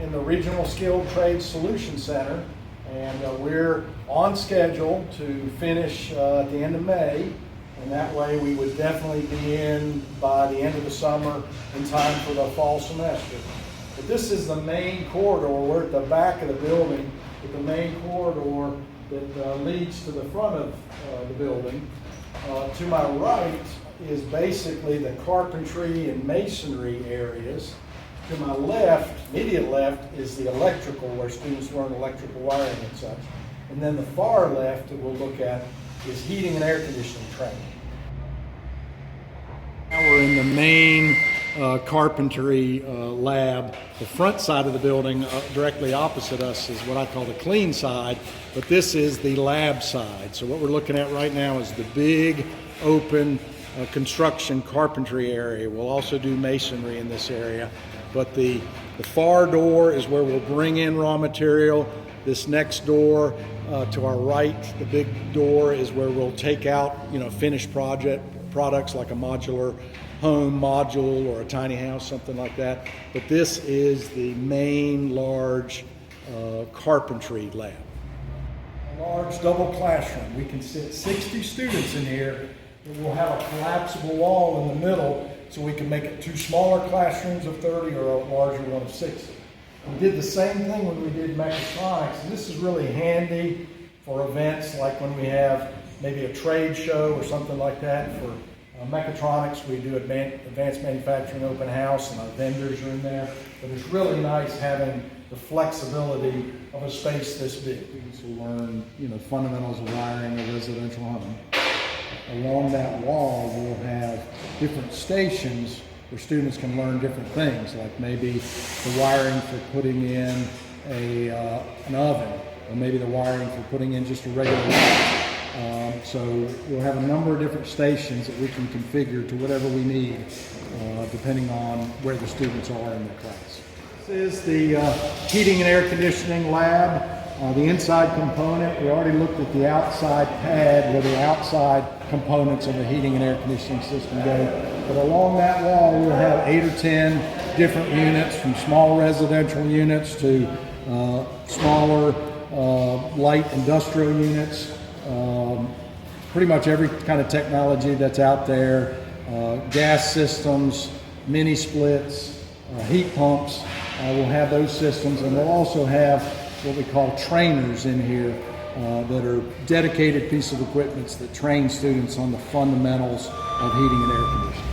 in the Regional Skilled Trades Solution Center, and we're on schedule to finish at the end of May, and that way we would definitely be in by the end of the summer in time for the fall semester. But this is the main corridor. We're at the back of the building, with the main corridor that leads to the front of the building. To my right is basically the carpentry and masonry areas. To my left, immediate left, is the electrical, where students learn electrical wiring and such. And then the far left that we'll look at is heating and air conditioning training. Now we're in the main carpentry lab. The front side of the building, directly opposite us, is what I call the clean side, but this is the lab side. So what we're looking at right now is the big, open construction carpentry area. We'll also do masonry in this area, but the far door is where we'll bring in raw material. This next door to our right, the big door, is where we'll take out, finished products like a modular home module or a tiny house, something like that. But this is the main large carpentry lab. A large double classroom. We can sit 60 students in here. We'll have a collapsible wall in the middle, so we can make it 2 smaller classrooms of 30 or a larger one of 60. We did the same thing when we did mechatronics, and this is really handy for events like when we have maybe a trade show or something like that. For mechatronics, we do advanced manufacturing open house, and our vendors are in there. But it's really nice having the flexibility of a space this big. Students will learn, fundamentals of wiring a residential home. Along that wall, we'll have different stations where students can learn different things, like maybe the wiring for putting in an oven, or maybe the wiring for putting in just a regular light. So we'll have a number of different stations that we can configure to whatever we need, depending on where the students are in their class. This is the heating and air conditioning lab. The inside component, we already looked at the outside pad where the outside components of the heating and air conditioning system go. But along that wall, we'll have 8 or 10 different units, from small residential units to smaller light industrial units. Pretty much every kind of technology that's out there. Gas systems, mini splits, heat pumps. We'll have those systems, and we'll also have what we call trainers in here that are dedicated pieces of equipment that train students on the fundamentals of heating and air conditioning.